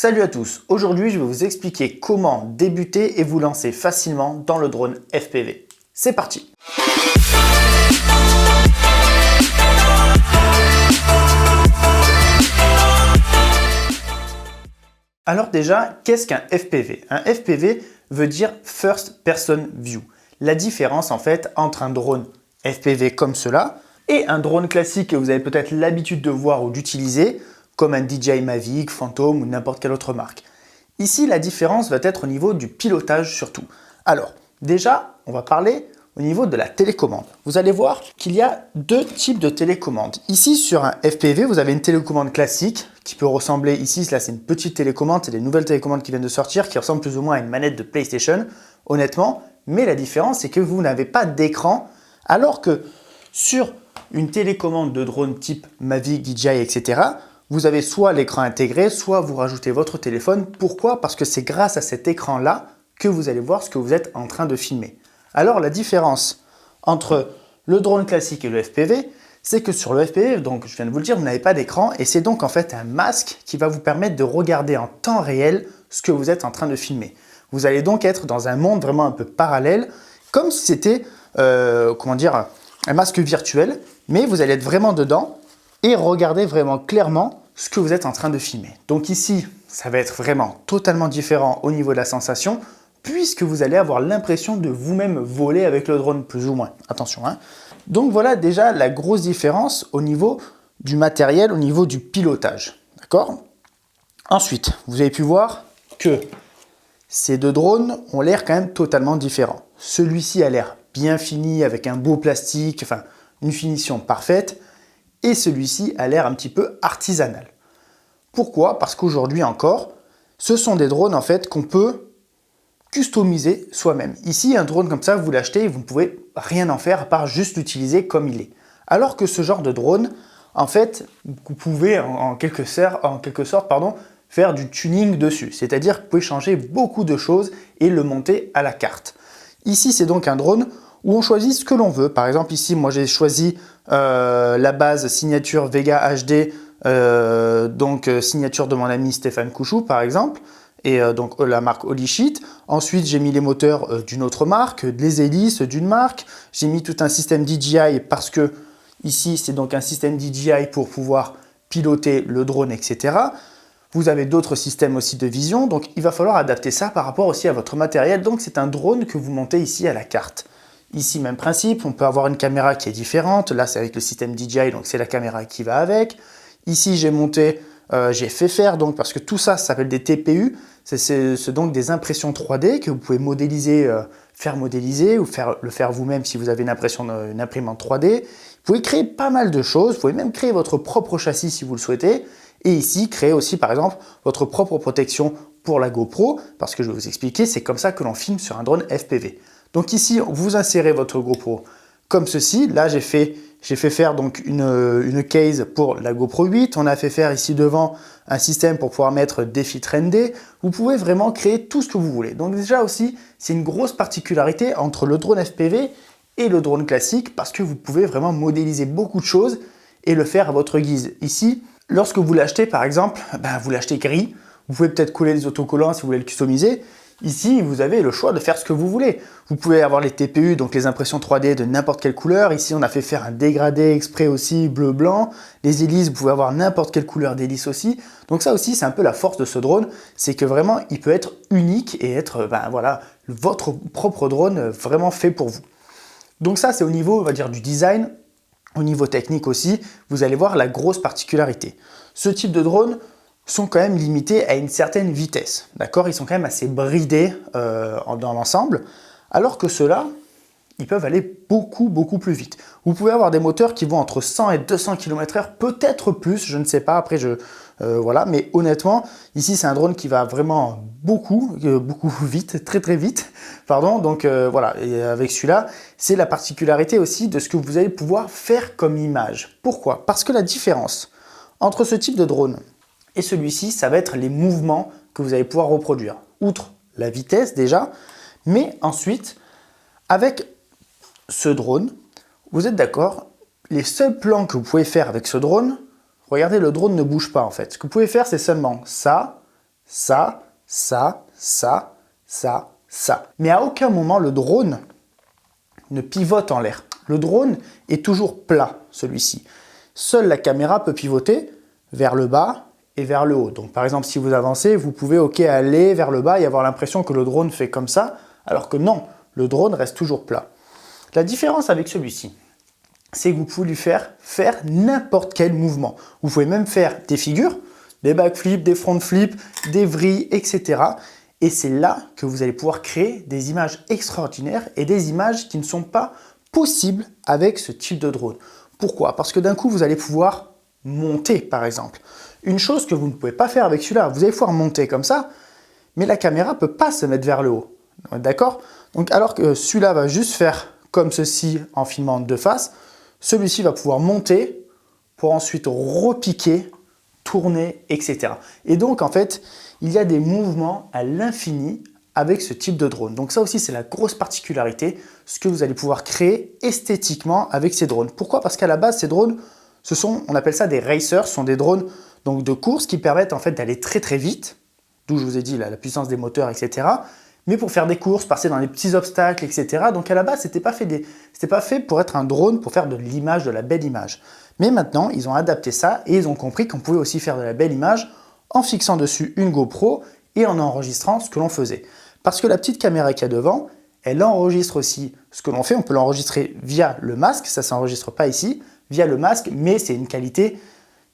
Salut à tous, aujourd'hui je vais vous expliquer comment débuter et vous lancer facilement dans le drone FPV. C'est parti! Alors déjà, qu'est-ce qu'un FPV? Un FPV veut dire First Person View. La différence en fait entre un drone FPV comme cela et un drone classique que vous avez peut-être l'habitude de voir ou d'utiliser, comme un DJI Mavic, Phantom ou n'importe quelle autre marque. Ici, la différence va être au niveau du pilotage surtout. Alors, déjà, on va parler au niveau de la télécommande. Vous allez voir qu'il y a deux types de télécommande. Ici, sur un FPV, vous avez une télécommande classique qui peut ressembler, ici, là c'est une petite télécommande, c'est des nouvelles télécommandes qui viennent de sortir, qui ressemblent plus ou moins à une manette de PlayStation, honnêtement. Mais la différence, c'est que vous n'avez pas d'écran, alors que sur une télécommande de drone type Mavic, DJI, etc., vous avez soit l'écran intégré, soit vous rajoutez votre téléphone. Pourquoi? Parce que c'est grâce à cet écran-là que vous allez voir ce que vous êtes en train de filmer. Alors la différence entre le drone classique et le FPV, c'est que sur le FPV, donc je viens de vous le dire, vous n'avez pas d'écran et c'est donc en fait un masque qui va vous permettre de regarder en temps réel ce que vous êtes en train de filmer. Vous allez donc être dans un monde vraiment un peu parallèle, comme si c'était un masque virtuel, mais vous allez être vraiment dedans et regarder vraiment clairement ce que vous êtes en train de filmer. Donc ici, ça va être vraiment totalement différent au niveau de la sensation, puisque vous allez avoir l'impression de vous-même voler avec le drone, plus ou moins. Attention, hein. Donc voilà déjà la grosse différence au niveau du matériel, au niveau du pilotage. D'accord? Ensuite, vous avez pu voir que ces deux drones ont l'air quand même totalement différents. Celui-ci a l'air bien fini, avec un beau plastique, enfin une finition parfaite, et celui-ci a l'air un petit peu artisanal. Pourquoi? Parce qu'aujourd'hui encore, ce sont des drones en fait qu'on peut customiser soi-même. Ici, un drone comme ça, vous l'achetez et vous ne pouvez rien en faire à part juste l'utiliser comme il est. Alors que ce genre de drone, en fait, vous pouvez en quelque sorte, faire du tuning dessus. C'est-à-dire que vous pouvez changer beaucoup de choses et le monter à la carte. Ici, c'est donc un drone où on choisit ce que l'on veut. Par exemple, ici, moi j'ai choisi la base signature Vega HD, signature de mon ami Stéphane Couchou par exemple, et donc la marque Holy Shit. Ensuite, j'ai mis les moteurs d'une autre marque, les hélices d'une marque. J'ai mis tout un système DJI parce que ici, c'est donc un système DJI pour pouvoir piloter le drone, etc. Vous avez d'autres systèmes aussi de vision, donc il va falloir adapter ça par rapport aussi à votre matériel. Donc c'est un drone que vous montez ici à la carte. Ici, même principe, on peut avoir une caméra qui est différente. Là, c'est avec le système DJI, donc c'est la caméra qui va avec. Ici, j'ai fait faire, donc, parce que tout ça, ça s'appelle des TPU. C'est donc des impressions 3D que vous pouvez modéliser, faire modéliser ou le faire vous-même si vous avez une imprimante 3D. Vous pouvez créer pas mal de choses. Vous pouvez même créer votre propre châssis si vous le souhaitez. Et ici, créer aussi, par exemple, votre propre protection pour la GoPro, parce que je vais vous expliquer, c'est comme ça que l'on filme sur un drone FPV. Donc ici, vous insérez votre GoPro comme ceci. Là, j'ai fait faire donc une case pour la GoPro 8. On a fait faire ici devant un système pour pouvoir mettre des filtres ND. Vous pouvez vraiment créer tout ce que vous voulez. Donc déjà aussi, c'est une grosse particularité entre le drone FPV et le drone classique parce que vous pouvez vraiment modéliser beaucoup de choses et le faire à votre guise. Ici, lorsque vous l'achetez par exemple, vous l'achetez gris. Vous pouvez peut-être coller des autocollants si vous voulez le customiser. Ici, vous avez le choix de faire ce que vous voulez. Vous pouvez avoir les TPU, donc les impressions 3D de n'importe quelle couleur. Ici, on a fait faire un dégradé exprès aussi, bleu-blanc. Les hélices, vous pouvez avoir n'importe quelle couleur d'hélice aussi. Donc ça aussi, c'est un peu la force de ce drone. C'est que vraiment, il peut être unique et être votre propre drone vraiment fait pour vous. Donc ça, c'est au niveau, on va dire, du design. Au niveau technique aussi, vous allez voir la grosse particularité. Ce type de drone sont quand même limités à une certaine vitesse. D'accord? Ils sont quand même assez bridés dans l'ensemble, alors que ceux-là, ils peuvent aller beaucoup plus vite. Vous pouvez avoir des moteurs qui vont entre 100 et 200 km/h, peut-être plus, je ne sais pas, après voilà, mais honnêtement, ici c'est un drone qui va vraiment beaucoup vite, très vite, pardon, donc voilà, et avec celui-là, c'est la particularité aussi de ce que vous allez pouvoir faire comme image. Pourquoi? Parce que la différence entre ce type de drone et celui-ci, ça va être les mouvements que vous allez pouvoir reproduire. Outre la vitesse déjà, mais ensuite, avec ce drone, vous êtes d'accord, les seuls plans que vous pouvez faire avec ce drone, regardez, le drone ne bouge pas en fait. Ce que vous pouvez faire, c'est seulement ça, ça, ça, ça, ça, ça. Mais à aucun moment, le drone ne pivote en l'air. Le drone est toujours plat, celui-ci. Seule la caméra peut pivoter vers le bas et vers le haut. Donc par exemple, si vous avancez, vous pouvez aller vers le bas et avoir l'impression que le drone fait comme ça, alors que non, le drone reste toujours plat. La différence avec celui-ci, c'est que vous pouvez lui faire n'importe quel mouvement. Vous pouvez même faire des figures, des backflips, des front flips, des vrilles, etc. Et c'est là que vous allez pouvoir créer des images extraordinaires et des images qui ne sont pas possibles avec ce type de drone. Pourquoi? Parce que d'un coup, vous allez pouvoir monter, par exemple. Une chose que vous ne pouvez pas faire avec celui-là, vous allez pouvoir monter comme ça, mais la caméra ne peut pas se mettre vers le haut. D'accord? Donc, alors que celui-là va juste faire comme ceci en filmant de face, celui-ci va pouvoir monter pour ensuite repiquer, tourner, etc. Et donc, en fait, il y a des mouvements à l'infini avec ce type de drone. Donc ça aussi, c'est la grosse particularité, ce que vous allez pouvoir créer esthétiquement avec ces drones. Pourquoi? Parce qu'à la base, ces drones, on appelle ça des racers, ce sont des drones donc, de course qui permettent en fait d'aller très très vite, d'où je vous ai dit la puissance des moteurs, etc. Mais pour faire des courses, passer dans les petits obstacles, etc. Donc à la base, c'était pas fait pour être un drone, pour faire de l'image, de la belle image. Mais maintenant, ils ont adapté ça et ils ont compris qu'on pouvait aussi faire de la belle image en fixant dessus une GoPro et en enregistrant ce que l'on faisait. Parce que la petite caméra qu'il y a devant, elle enregistre aussi ce que l'on fait. On peut l'enregistrer via le masque, ça ne s'enregistre pas ici, via le masque, mais c'est une qualité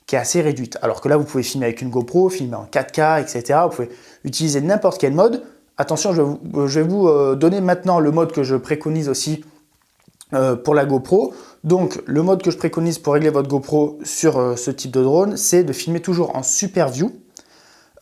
qui est assez réduite. Alors que là, vous pouvez filmer avec une GoPro, filmer en 4K, etc. Vous pouvez utiliser n'importe quel mode. Attention, je vais vous donner maintenant le mode que je préconise aussi pour la GoPro. Donc, le mode que je préconise pour régler votre GoPro sur ce type de drone, c'est de filmer toujours en Super View.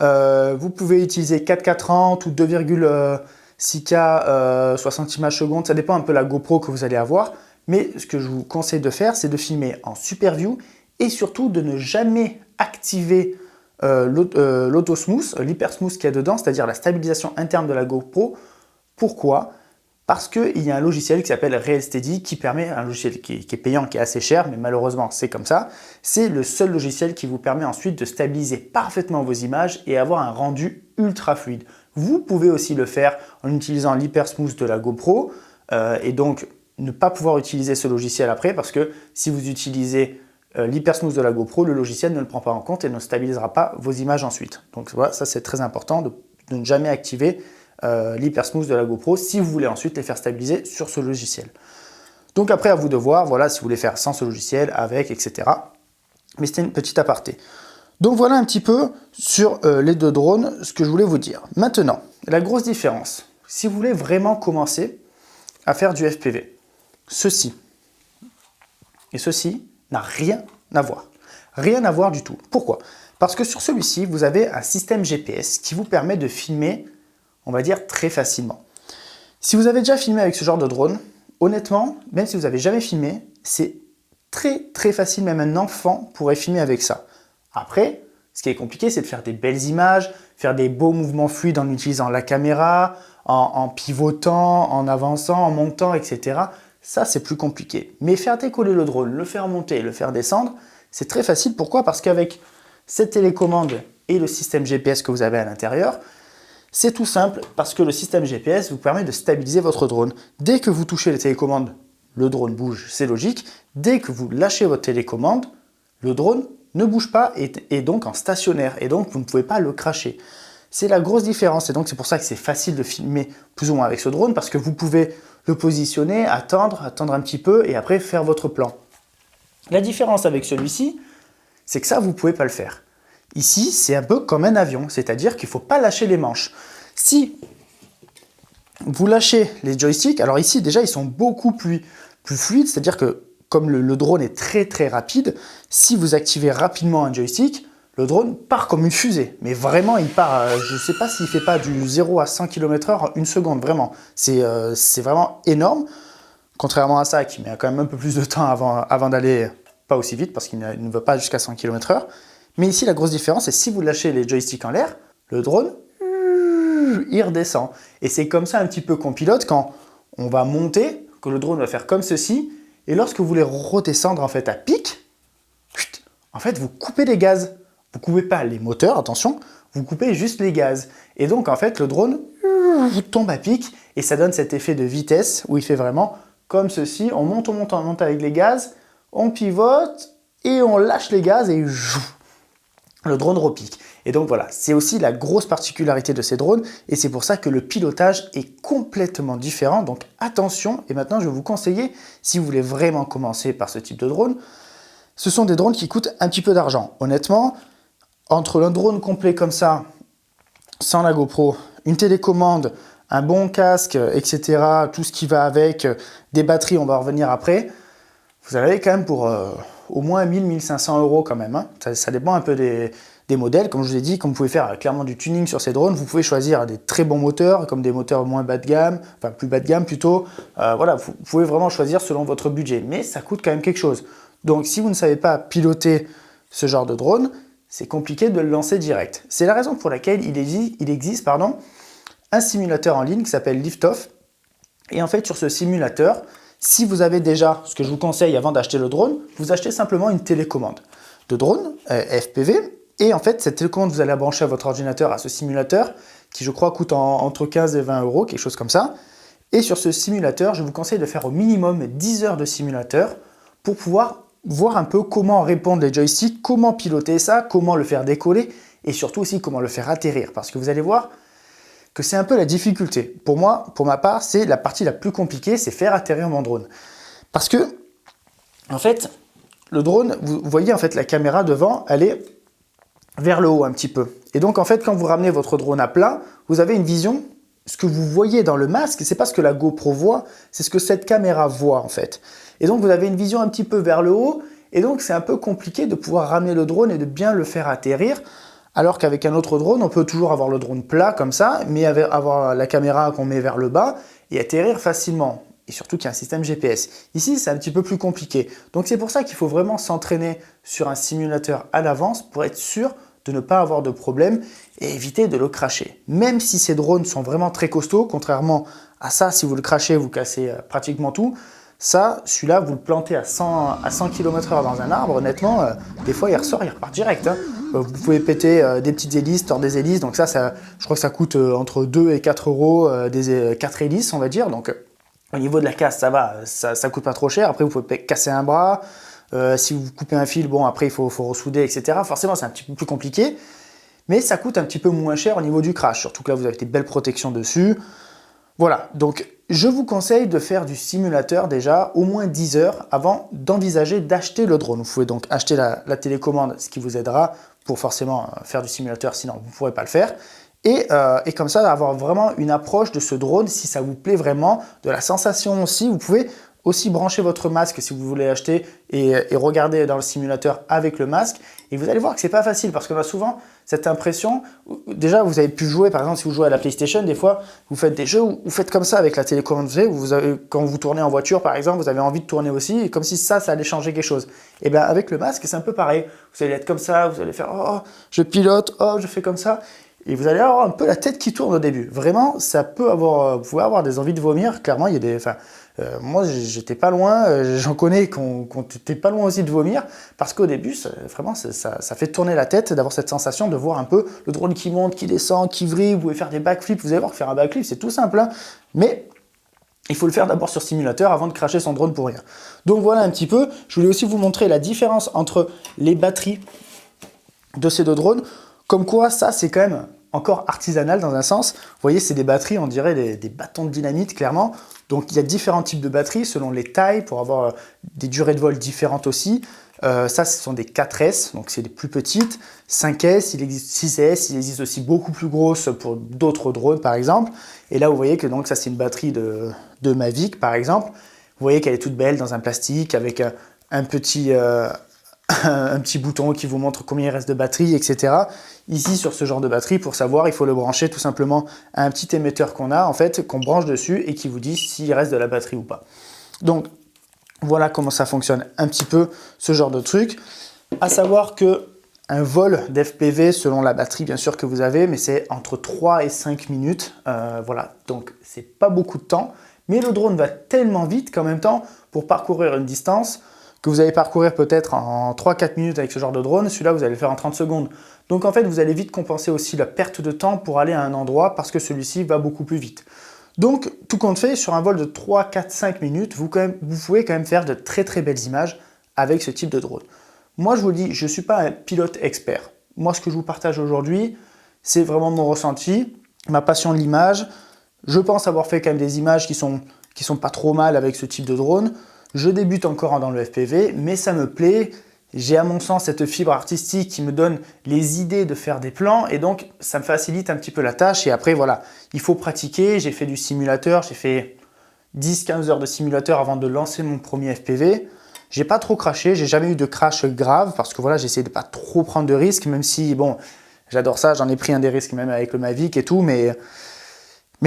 Vous pouvez utiliser 4K 30 ou 2,6K 60 images secondes, ça dépend un peu de la GoPro que vous allez avoir, mais ce que je vous conseille de faire, c'est de filmer en Super View et surtout de ne jamais activer l'auto-smooth, l'hyper-smooth qu'il y a dedans, c'est-à-dire la stabilisation interne de la GoPro. Pourquoi? Parce qu'il y a un logiciel qui s'appelle RealSteady qui permet, un logiciel qui est payant, qui est assez cher, mais malheureusement c'est comme ça. C'est le seul logiciel qui vous permet ensuite de stabiliser parfaitement vos images et avoir un rendu ultra fluide. Vous pouvez aussi le faire en utilisant l'hypersmooth de la GoPro et donc ne pas pouvoir utiliser ce logiciel après parce que si vous utilisez l'hypersmooth de la GoPro, le logiciel ne le prend pas en compte et ne stabilisera pas vos images ensuite. Donc voilà, ça c'est très important de ne jamais activer l'hypersmooth de la GoPro si vous voulez ensuite les faire stabiliser sur ce logiciel. Donc après à vous de voir, voilà, si vous voulez faire sans ce logiciel, avec, etc. Mais c'était une petite aparté. Donc voilà un petit peu sur les deux drones, ce que je voulais vous dire. Maintenant, la grosse différence, si vous voulez vraiment commencer à faire du FPV, ceci et ceci n'a rien à voir. Rien à voir du tout. Pourquoi? Parce que sur celui-ci, vous avez un système GPS qui vous permet de filmer, on va dire, très facilement. Si vous avez déjà filmé avec ce genre de drone, honnêtement, même si vous n'avez jamais filmé, c'est très facile, même un enfant pourrait filmer avec ça. Après, ce qui est compliqué, c'est de faire des belles images, faire des beaux mouvements fluides en utilisant la caméra, en pivotant, en avançant, en montant, etc. Ça, c'est plus compliqué. Mais faire décoller le drone, le faire monter, le faire descendre, c'est très facile. Pourquoi? Parce qu'avec cette télécommande et le système GPS que vous avez à l'intérieur, c'est tout simple parce que le système GPS vous permet de stabiliser votre drone. Dès que vous touchez les télécommandes, le drone bouge, c'est logique. Dès que vous lâchez votre télécommande, le drone ne bouge pas et est donc en stationnaire et donc vous ne pouvez pas le cracher. C'est la grosse différence et donc c'est pour ça que c'est facile de filmer plus ou moins avec ce drone parce que vous pouvez le positionner, attendre un petit peu et après faire votre plan. La différence avec celui-ci, c'est que ça, vous ne pouvez pas le faire. Ici, c'est un peu comme un avion, c'est-à-dire qu'il ne faut pas lâcher les manches. Si vous lâchez les joysticks, alors ici déjà ils sont beaucoup plus fluides, c'est-à-dire que comme le drone est très rapide, si vous activez rapidement un joystick, le drone part comme une fusée. Mais vraiment, il part, je ne sais pas s'il ne fait pas du 0 à 100 km/h en une seconde, vraiment. C'est vraiment énorme, contrairement à ça qui met quand même un peu plus de temps avant d'aller pas aussi vite, parce qu'il ne va pas jusqu'à 100 km/h. Mais ici, la grosse différence, c'est si vous lâchez les joysticks en l'air, le drone, il redescend. Et c'est comme ça un petit peu qu'on pilote quand on va monter, que le drone va faire comme ceci, et lorsque vous voulez redescendre en fait à pic, en fait vous coupez les gaz. Vous ne coupez pas les moteurs, attention, vous coupez juste les gaz. Et donc en fait le drone tombe à pic et ça donne cet effet de vitesse où il fait vraiment comme ceci, on monte, on monte, on monte avec les gaz, on pivote et on lâche les gaz et le drone repique. Et donc voilà, c'est aussi la grosse particularité de ces drones et c'est pour ça que le pilotage est complètement différent. Donc attention, et maintenant je vais vous conseiller, si vous voulez vraiment commencer par ce type de drone, ce sont des drones qui coûtent un petit peu d'argent. Honnêtement, entre un drone complet comme ça, sans la GoPro, une télécommande, un bon casque, etc., tout ce qui va avec, des batteries, on va en revenir après, vous avez quand même pour au moins 1000-1500 euros quand même. Hein. Ça dépend un peu des modèles. Comme je vous ai dit, comme vous pouvez faire clairement du tuning sur ces drones, vous pouvez choisir des très bons moteurs, comme des moteurs moins bas de gamme, enfin plus bas de gamme plutôt. Voilà, vous pouvez vraiment choisir selon votre budget, mais ça coûte quand même quelque chose. Donc si vous ne savez pas piloter ce genre de drone, c'est compliqué de le lancer direct. C'est la raison pour laquelle il existe un simulateur en ligne qui s'appelle Liftoff. Et en fait, sur ce simulateur, si vous avez déjà, ce que je vous conseille avant d'acheter le drone, vous achetez simplement une télécommande de drone, FPV. Et en fait, cette télécommande, vous allez la brancher à votre ordinateur, à ce simulateur, qui je crois coûte entre 15 et 20 euros, quelque chose comme ça. Et sur ce simulateur, je vous conseille de faire au minimum 10 heures de simulateur pour pouvoir voir un peu comment répondre les joysticks, comment piloter ça, comment le faire décoller et surtout aussi comment le faire atterrir. Parce que vous allez voir que c'est un peu la difficulté. Pour moi, pour ma part, c'est la partie la plus compliquée, c'est faire atterrir mon drone. Parce que, en fait, le drone, vous voyez en fait la caméra devant, elle est vers le haut un petit peu. Et donc en fait, quand vous ramenez votre drone à plat, vous avez une vision, ce que vous voyez dans le masque, c'est pas ce que la GoPro voit, c'est ce que cette caméra voit en fait. Et donc vous avez une vision un petit peu vers le haut, et donc c'est un peu compliqué de pouvoir ramener le drone et de bien le faire atterrir, alors qu'avec un autre drone, on peut toujours avoir le drone plat comme ça, mais avoir la caméra qu'on met vers le bas et atterrir facilement. Et surtout qu'il y a un système GPS. Ici, c'est un petit peu plus compliqué. Donc c'est pour ça qu'il faut vraiment s'entraîner sur un simulateur à l'avance pour être sûr de ne pas avoir de problème et éviter de le crasher. Même si ces drones sont vraiment très costauds, contrairement à ça, si vous le crachez, vous cassez pratiquement tout. Ça, celui-là, vous le plantez à 100 km/h dans un arbre, honnêtement, des fois il ressort, il repart direct. Hein. Vous pouvez péter des petites hélices, tordre des hélices, donc ça, je crois que ça coûte entre 2 et 4 euros, 4 hélices, on va dire. Donc au niveau de la casse, ça va, ça coûte pas trop cher. Après, vous pouvez casser un bras. Si vous coupez un fil, bon, après, il faut ressouder, etc. Forcément, c'est un petit peu plus compliqué. Mais ça coûte un petit peu moins cher au niveau du crash. Surtout que là, vous avez des belles protections dessus. Voilà, donc je vous conseille de faire du simulateur déjà au moins 10 heures avant d'envisager d'acheter le drone. Vous pouvez donc acheter la télécommande, ce qui vous aidera pour forcément faire du simulateur, sinon vous ne pourrez pas le faire. Et comme ça, avoir vraiment une approche de ce drone, si ça vous plaît vraiment, de la sensation aussi. Vous pouvez aussi brancher votre masque si vous voulez l'acheter et regarder dans le simulateur avec le masque. Et vous allez voir que c'est pas facile parce qu'on a souvent cette impression, déjà vous avez pu jouer, par exemple si vous jouez à la PlayStation, des fois vous faites des jeux où vous faites comme ça avec la télécommande, quand vous tournez en voiture par exemple, vous avez envie de tourner aussi, et comme si ça allait changer quelque chose. Et bien avec le masque c'est un peu pareil, vous allez être comme ça, vous allez faire oh je pilote, oh je fais comme ça. Et vous allez avoir un peu la tête qui tourne au début. Vraiment, ça peut avoir, vous pouvez avoir des envies de vomir. Clairement, il y a des, moi, j'étais pas loin. J'en connais qu'on était pas loin aussi de vomir parce qu'au début, vraiment, ça fait tourner la tête d'avoir cette sensation de voir un peu le drone qui monte, qui descend, qui vrille. Vous pouvez faire des backflips. Vous allez voir que faire un backflip, c'est tout simple, hein, mais il faut le faire d'abord sur simulateur avant de cracher son drone pour rien. Donc voilà un petit peu. Je voulais aussi vous montrer la différence entre les batteries de ces deux drones. Comme quoi, ça, c'est quand même encore artisanal dans un sens. Vous voyez, c'est des batteries, on dirait des bâtons de dynamite, clairement. Donc, il y a différents types de batteries selon les tailles pour avoir des durées de vol différentes aussi. Ça, ce sont des 4S, donc c'est des plus petites. 5S, il existe 6S, il existe aussi beaucoup plus grosses pour d'autres drones, par exemple. Et là, vous voyez que donc, ça, c'est une batterie de Mavic, par exemple. Vous voyez qu'elle est toute belle dans un plastique avec un petit bouton qui vous montre combien il reste de batterie, etc. Ici, sur ce genre de batterie, pour savoir, il faut le brancher tout simplement à un petit émetteur qu'on a, en fait, qu'on branche dessus et qui vous dit s'il reste de la batterie ou pas. Donc, voilà comment ça fonctionne un petit peu, ce genre de truc. À savoir que un vol d'FPV, selon la batterie, bien sûr, que vous avez, mais c'est entre 3 et 5 minutes. Voilà, donc c'est pas beaucoup de temps, mais le drone va tellement vite qu'en même temps, pour parcourir une distance, que vous allez parcourir peut-être en 3-4 minutes avec ce genre de drone, celui-là, vous allez le faire en 30 secondes. Donc en fait, vous allez vite compenser aussi la perte de temps pour aller à un endroit parce que celui-ci va beaucoup plus vite. Donc, tout compte fait, sur un vol de 3, 4, 5 minutes, vous pouvez quand même faire de très très belles images avec ce type de drone. Moi, je vous le dis, je ne suis pas un pilote expert. Moi, ce que je vous partage aujourd'hui, c'est vraiment mon ressenti, ma passion de l'image. Je pense avoir fait quand même des images qui sont pas trop mal avec ce type de drone. Je débute encore dans le FPV, mais ça me plaît. J'ai à mon sens cette fibre artistique qui me donne les idées de faire des plans et donc ça me facilite un petit peu la tâche. Et après voilà, il faut pratiquer. J'ai fait du simulateur, j'ai fait 10-15 heures de simulateur avant de lancer mon premier FPV. J'ai pas trop craché, j'ai jamais eu de crash grave parce que voilà, j'essaie de pas trop prendre de risques, même si bon, j'adore ça, j'en ai pris des risques même avec le Mavic et tout, mais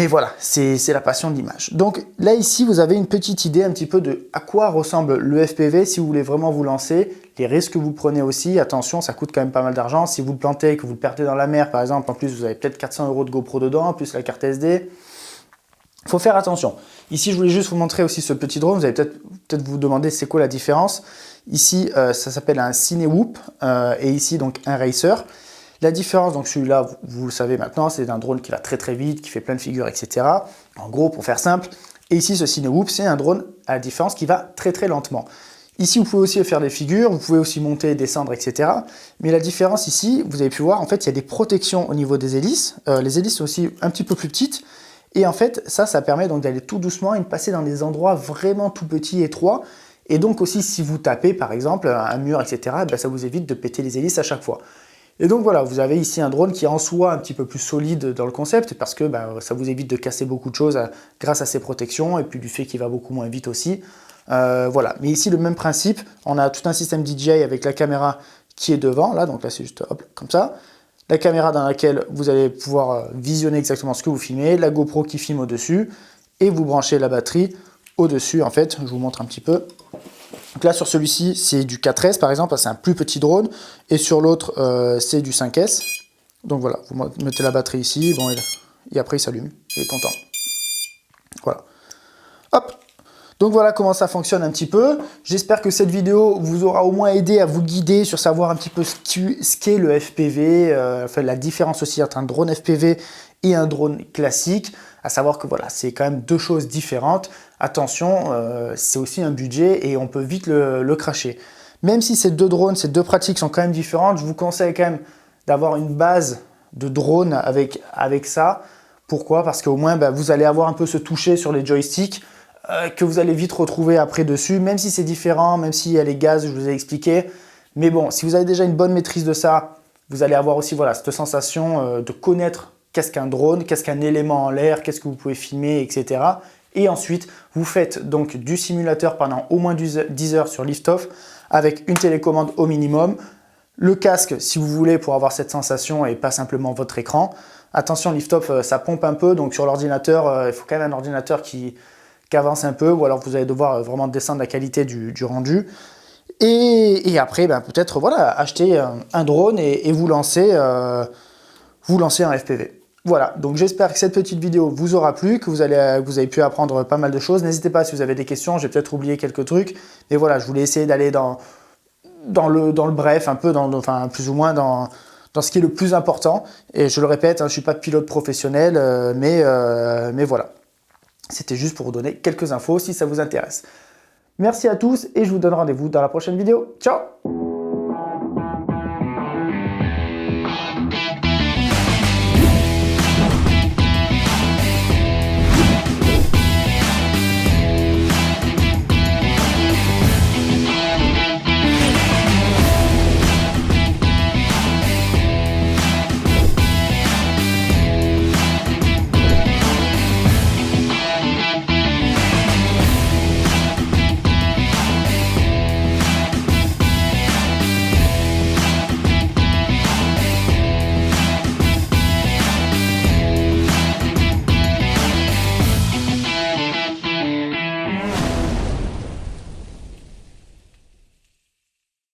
voilà, c'est la passion de l'image. Donc là, ici, vous avez une petite idée un petit peu de à quoi ressemble le FPV si vous voulez vraiment vous lancer, les risques que vous prenez aussi. Attention, ça coûte quand même pas mal d'argent. Si vous le plantez et que vous le perdez dans la mer, par exemple, en plus, vous avez peut-être 400 € de GoPro dedans, plus la carte SD. Il faut faire attention. Ici, je voulais juste vous montrer aussi ce petit drone. Vous allez peut-être vous demander c'est quoi la différence. Ici, ça s'appelle un Cinewoop et ici, donc, un Racer. La différence, donc celui-là, vous le savez maintenant, c'est un drone qui va très très vite, qui fait plein de figures, etc. En gros, pour faire simple. Et ici, ce Cinewoop, c'est un drone, à la différence, qui va très très lentement. Ici, vous pouvez aussi faire des figures, vous pouvez aussi monter, descendre, etc. Mais la différence ici, vous avez pu voir, en fait, il y a des protections au niveau des hélices. Les hélices sont aussi un petit peu plus petites. Et en fait, ça permet donc d'aller tout doucement et de passer dans des endroits vraiment tout petits, étroits. Et donc aussi, si vous tapez, par exemple, un mur, etc., ben, ça vous évite de péter les hélices à chaque fois. Et donc voilà, vous avez ici un drone qui est en soi un petit peu plus solide dans le concept parce que ça vous évite de casser beaucoup de choses grâce à ses protections et puis du fait qu'il va beaucoup moins vite aussi. Voilà, mais ici le même principe, on a tout un système DJI avec la caméra qui est devant, là, donc là c'est juste hop, comme ça. La caméra dans laquelle vous allez pouvoir visionner exactement ce que vous filmez, la GoPro qui filme au-dessus et vous branchez la batterie au-dessus en fait, je vous montre un petit peu. Donc là, sur celui-ci, c'est du 4S par exemple, c'est un plus petit drone. Et sur l'autre, c'est du 5S. Donc voilà, vous mettez la batterie ici, bon, et après il s'allume, il est content. Voilà. Hop. Donc voilà comment ça fonctionne un petit peu. J'espère que cette vidéo vous aura au moins aidé à vous guider sur savoir un petit peu ce qu'est le FPV, enfin, la différence aussi entre un drone FPV et un drone classique. À savoir que voilà, c'est quand même deux choses différentes. Attention, c'est aussi un budget et on peut vite le cracher. Même si ces deux drones, ces deux pratiques sont quand même différentes, je vous conseille quand même d'avoir une base de drone avec ça. Pourquoi? Parce qu'au moins, vous allez avoir un peu ce toucher sur les joysticks que vous allez vite retrouver après dessus, même si c'est différent, même s'il y a les gaz, je vous ai expliqué. Mais bon, si vous avez déjà une bonne maîtrise de ça, vous allez avoir aussi voilà, cette sensation de connaître qu'est-ce qu'un drone, qu'est-ce qu'un élément en l'air, qu'est-ce que vous pouvez filmer, etc. Et ensuite, vous faites donc du simulateur pendant au moins 10 heures sur Liftoff avec une télécommande au minimum. Le casque, si vous voulez, pour avoir cette sensation et pas simplement votre écran. Attention, Liftoff, ça pompe un peu, donc sur l'ordinateur, il faut quand même un ordinateur qui avance un peu, ou alors vous allez devoir vraiment descendre la qualité du rendu. Et après, peut-être voilà, acheter un drone et vous lancer un FPV. Voilà, donc j'espère que cette petite vidéo vous aura plu, que vous avez pu apprendre pas mal de choses. N'hésitez pas si vous avez des questions, j'ai peut-être oublié quelques trucs. Mais voilà, je voulais essayer d'aller dans le bref, un peu, enfin plus ou moins dans ce qui est le plus important. Et je le répète, je ne suis pas pilote professionnel, mais voilà. C'était juste pour vous donner quelques infos si ça vous intéresse. Merci à tous et je vous donne rendez-vous dans la prochaine vidéo. Ciao!